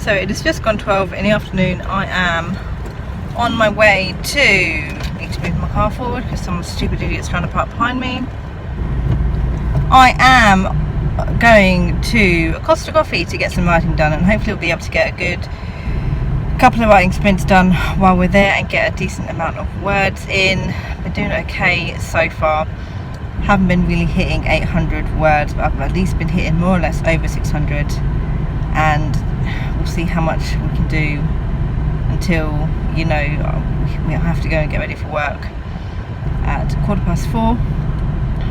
So it has just gone 12 in the afternoon. I am on my way to, need to move my car forward because some stupid idiot's trying to park behind me. I am going to Costa Coffee to get some writing done, and hopefully we'll be able to get a good couple of writing sprints done while we're there and get a decent amount of words in. We're doing okay so far. Haven't been really hitting 800 words, but I've at least been hitting more or less over 600, and we'll see how much we can do until, you know, we'll have to go and get ready for work at 4:15.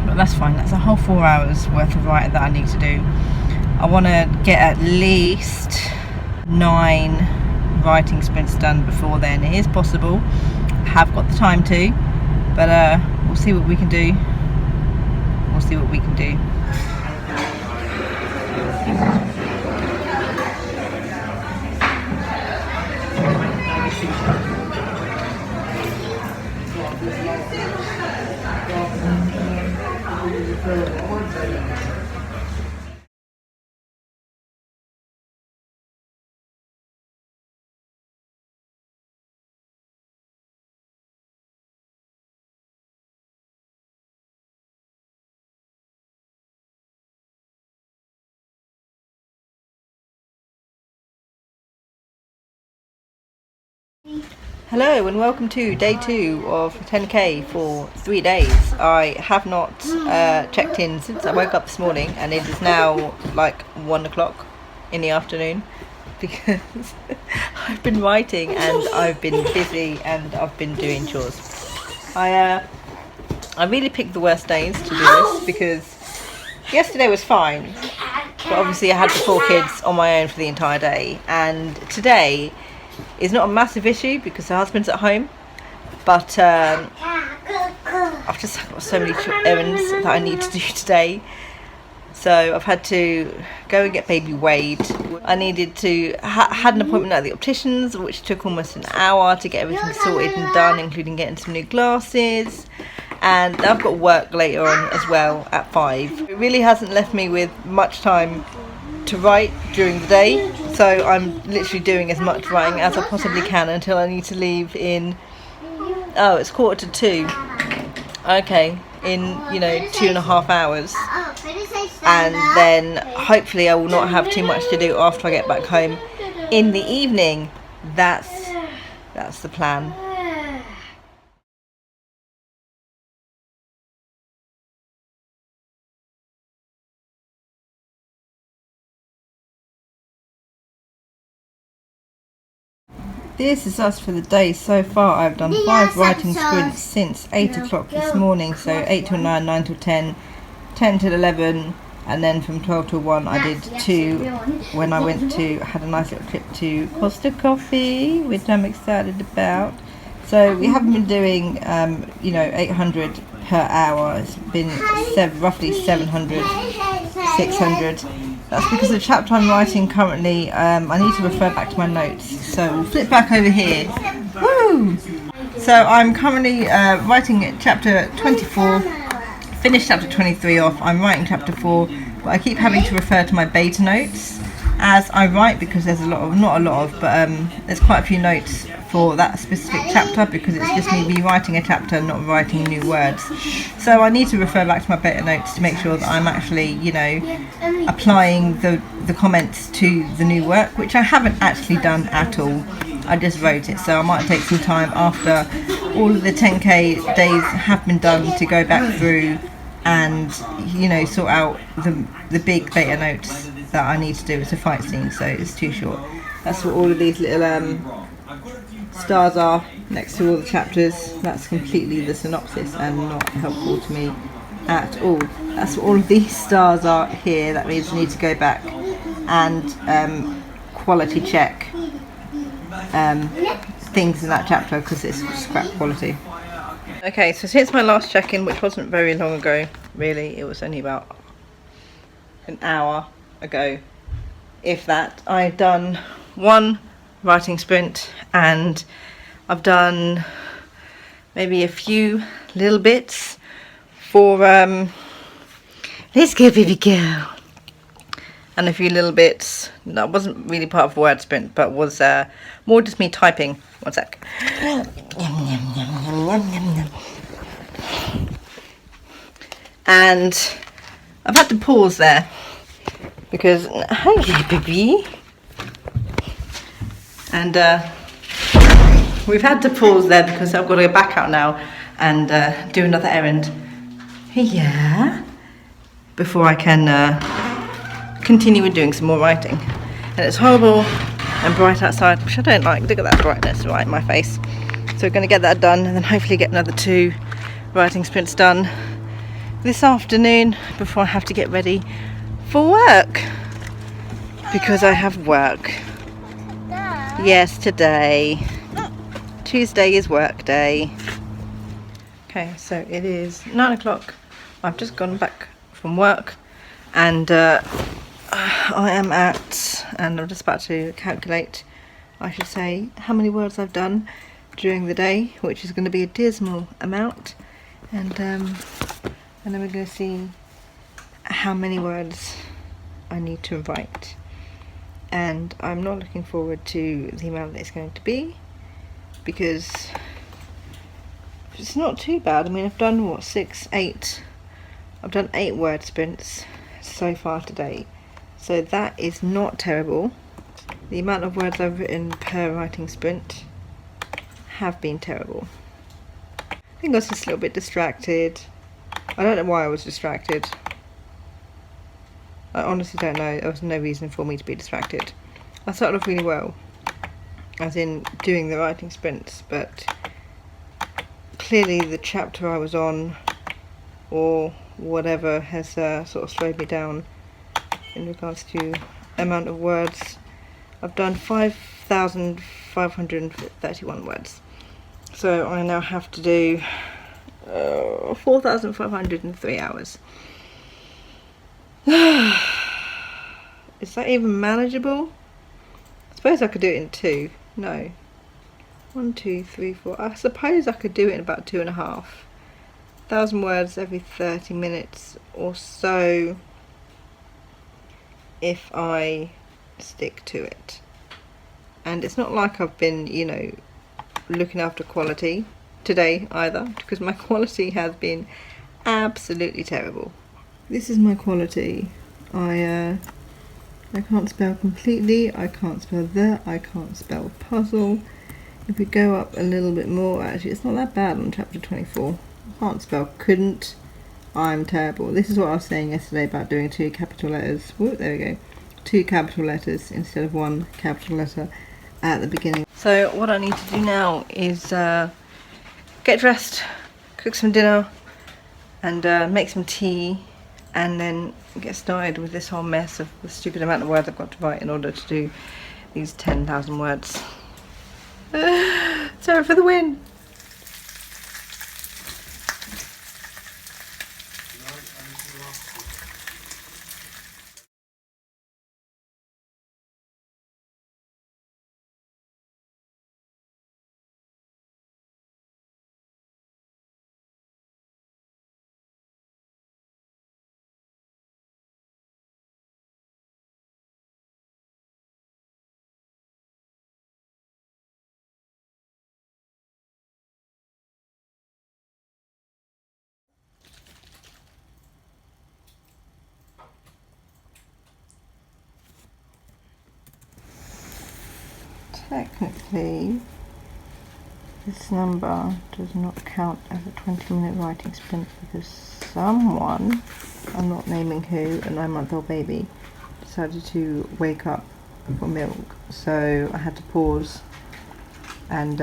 But that's fine, that's a whole 4 hours worth of writing that I need to do. I want to get at least 9 writing sprints done before then. It is possible, I have got the time to, but we'll see what we can do. We'll see what we can do. Hello and welcome to day 2 of 10k for 3 days. I have not checked in since I woke up this morning, and it is now like 1 o'clock in the afternoon because I've been writing and I've been busy and I've been doing chores. I really picked the worst days to do this because yesterday was fine, but obviously I had the 4 kids on my own for the entire day, and today is not a massive issue because the husband's at home, but I've just got so many errands that I need to do today. So I've had to go and get baby weighed. I needed to had an appointment at the optician's, which took almost an hour to get everything sorted and done, including getting some new glasses. And I've got work later on as well at 5. It really hasn't left me with much time to write during the day, so I'm literally doing as much writing as I possibly can until I need to leave in, oh, it's 1:45. Okay, in, you know, 2.5 hours, and then hopefully I will not have too much to do after I get back home in the evening. That's the plan. This is us for the day so far. I've done 5 writing sprints since 8 o'clock this morning, so 8 till 9, 9 till 10, 10 till 11, and then from 12 till 1 I did 2 when I had a nice little trip to Costa Coffee, which I'm excited about. So we haven't been doing, you know, 800 per hour. It's been roughly 700, 600. That's because the chapter I'm writing currently, I need to refer back to my notes. So we'll flip back over here. Woo! So I'm currently writing chapter 24, finished chapter 23 off. I'm writing chapter 4, but I keep having to refer to my beta notes as I write because there's there's quite a few notes for that specific chapter because it's just me rewriting a chapter, not writing new words. So I need to refer back to my beta notes to make sure that I'm actually, you know, applying the comments to the new work, which I haven't actually done at all. I just wrote it, so I might take some time after all of the 10k days have been done to go back through and, you know, sort out the big beta notes that I need to do. It's a fight scene, so it's too short. That's what all of these little stars are next to all the chapters. That's completely the synopsis and not helpful to me at all. That's what all of these stars are here. That means I need to go back and quality check things in that chapter because it's scrap quality. Okay, so since my last check-in, which wasn't very long ago, really, it was only about an hour ago, if that, I've done 1 writing sprint, and I've done maybe a few little bits for let's go baby girl. and a few little bits that wasn't really part of a word sprint, but was more just me typing. One sec. And I've had to pause there because hi baby, and we've had to pause there because I've got to go back out now and do another errand. Yeah, before I can continue with doing some more writing. And it's horrible and bright outside, which I don't like. Look at that brightness right in my face. So we're going to get that done and then hopefully get another 2 writing sprints done this afternoon before I have to get ready for work, because I have work. Yes, today. Tuesday is work day. Okay, so it is 9 o'clock. I've just gone back from work and I am at, and I'm just about to calculate, I should say, how many words I've done during the day, which is going to be a dismal amount, and then we're going to see how many words I need to write. And I'm not looking forward to the amount that it's going to be, because it's not too bad. I mean, I've done what, 6, 8, I've done 8 word sprints so far today. So that is not terrible. The amount of words I've written per writing sprint have been terrible. I think I was just a little bit distracted. I don't know why I was distracted. I honestly don't know. There was no reason for me to be distracted. I started off really well, as in doing the writing sprints, but clearly the chapter I was on, or whatever, has sort of slowed me down in regards to amount of words. I've done 5,531 words, so I now have to do 4,503 hours. Is that even manageable? I suppose I could do it in 2. No, 1, 2, 3, 4. I suppose I could do it in about 2,500 words every 30 minutes or so, if I stick to it. And it's not like I've been, you know, looking after quality today either, because my quality has been absolutely terrible. This is my quality. I can't spell completely, I can't spell I can't spell puzzle. If we go up a little bit more, actually it's not that bad on chapter 24. I can't spell couldn't. I'm terrible. This is what I was saying yesterday about doing 2 capital letters. Whoa, there we go. 2 capital letters instead of 1 capital letter at the beginning. So what I need to do now is get dressed, cook some dinner, and make some tea, and then get started with this whole mess of the stupid amount of words I've got to write in order to do these 10,000 words. Sarah for the win! Technically, this number does not count as a 20-minute writing sprint because someone, I'm not naming who, a 9-month-old baby, decided to wake up for milk. So I had to pause and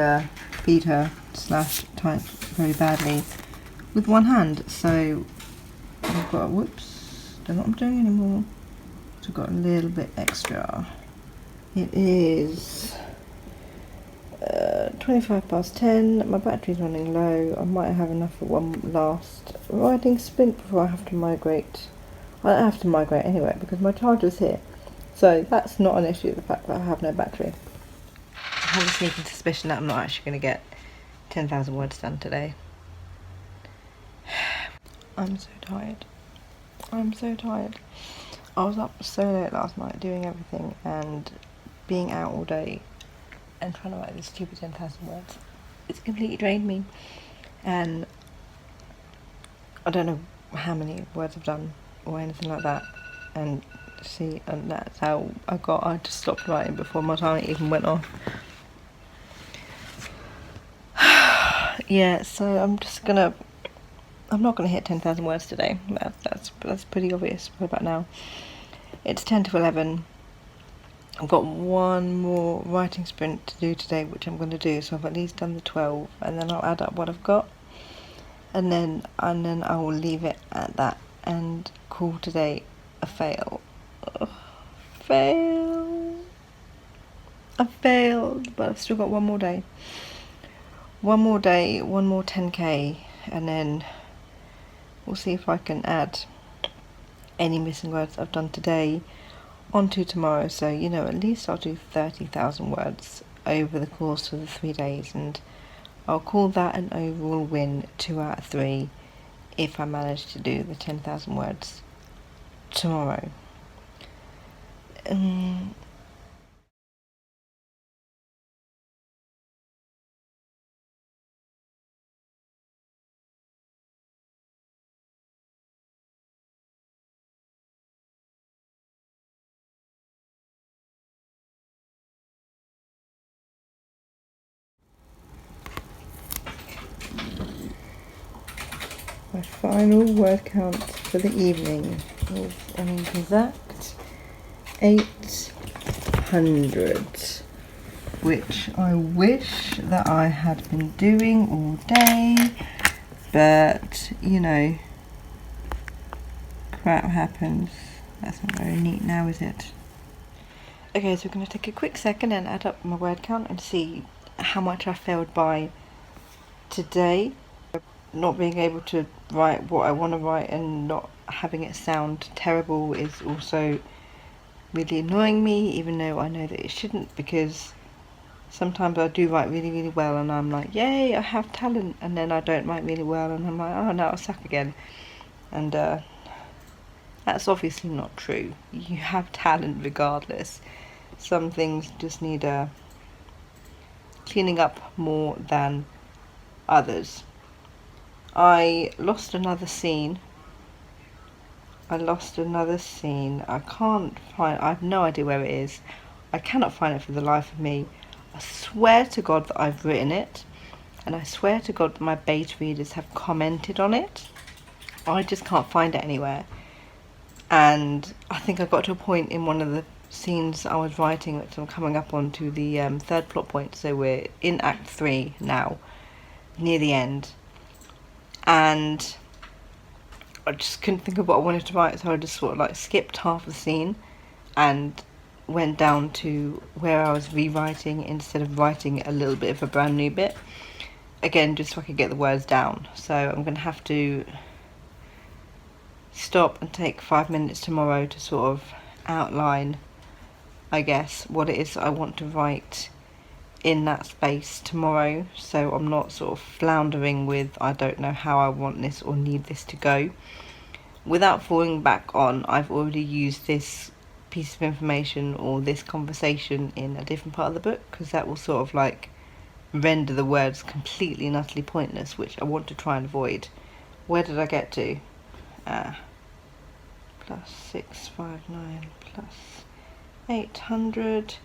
feed her / type very badly with one hand. So I've got, whoops, don't know what I'm doing anymore. So I've got a little bit extra. It is 25 past 10, my battery's running low. I might have enough for one last writing sprint before I have to migrate. I don't have to migrate anyway because my charger's here. So that's not an issue, the fact that I have no battery. I have a sneaking suspicion that I'm not actually going to get 10,000 words done today. I'm so tired. I'm so tired. I was up so late last night doing everything and being out all day and trying to write this stupid 10,000 words. It's completely drained me, and I don't know how many words I've done or anything like that. And that's how I just stopped writing before my timer even went off. Yeah, so I'm not gonna hit 10,000 words today. That's pretty obvious right about now. It's 10 to 11. I've got one more writing sprint to do today, which I'm going to do, so I've at least done the 12, and then I'll add up what I've got, and then I will leave it at that and call today a fail. Ugh, fail. I failed, but I've still got one more day. One more 10k, and then we'll see if I can add any missing words I've done today onto tomorrow. So, at least I'll do 30,000 words over the course of the 3 days, and I'll call that an overall win, 2 out of 3, if I manage to do the 10,000 words tomorrow. My final word count for the evening is an exact 800, which I wish that I had been doing all day, but crap happens. That's not very neat now, is it? Okay, so we're going to take a quick second and add up my word count and see how much I failed by today. Not being able to write what I want to write and not having it sound terrible is also really annoying me, even though I know that it shouldn't, because sometimes I do write really, really well and I'm like, yay, I have talent, and then I don't write really well and I'm like, oh no, I suck again. And that's obviously not true. You have talent regardless. Some things just need cleaning up more than others. I lost another scene. I can't find, I have no idea where it is. I cannot find it for the life of me. I swear to God that I've written it, and I swear to God that my beta readers have commented on it. I just can't find it anywhere. And I think I got to a point in one of the scenes I was writing, which I'm coming up on to the third plot point, so we're in Act 3 now, near the end. And I just couldn't think of what I wanted to write, so I just sort of skipped half the scene and went down to where I was rewriting instead of writing a little bit of a brand new bit. Again, just so I could get the words down. So I'm going to have to stop and take 5 minutes tomorrow to sort of outline, I guess, what it is I want to write in that space tomorrow, so I'm not sort of floundering with I don't know how I want this or need this to go. Without falling back on, I've already used this piece of information or this conversation in a different part of the book, because that will sort of render the words completely and utterly pointless, which I want to try and avoid. Where did I get to? Plus 659 plus 800.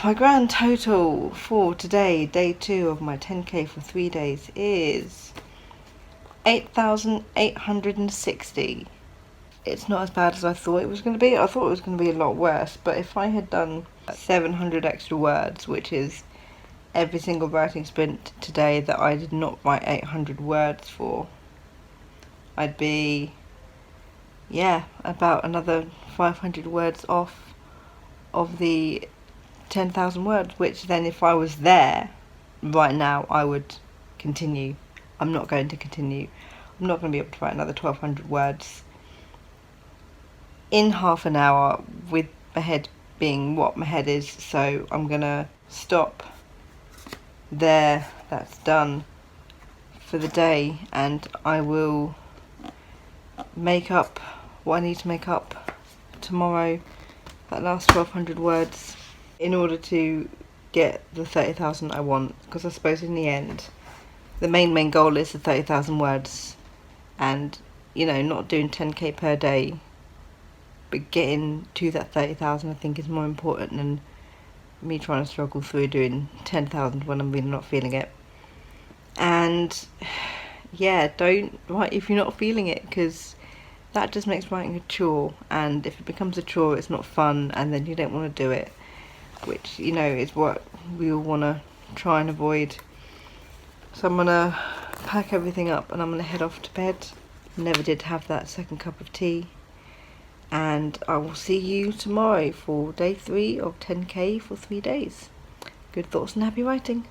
My grand total for today, day 2 of my 10k for 3 days, is 8,860. It's not as bad as I thought it was going to be. I thought it was going to be a lot worse, but if I had done 700 extra words, which is every single writing sprint today that I did not write 800 words for, I'd be, about another 500 words off of the 10,000 words, which then if I was there right now I would continue. I'm not going to continue. I'm not going to be able to write another 1,200 words in half an hour with my head being what my head is, so I'm going to stop there. That's done for the day, and I will make up what I need to make up tomorrow, that last 1200 words, in order to get the 30,000 I want, because I suppose in the end the main goal is the 30,000 words, and you know, not doing 10k per day but getting to that 30,000 I think is more important than me trying to struggle through doing 10,000 when I'm really not feeling it. And yeah, don't write if you're not feeling it, because that just makes writing a chore, and if it becomes a chore it's not fun, and then you don't want to do it, which, you know, is what we all want to try and avoid. So I'm gonna pack everything up and I'm gonna head off to bed. Never did have that second cup of tea, and I will see you tomorrow for day 3 of 10k for 3 days. Good thoughts and happy writing.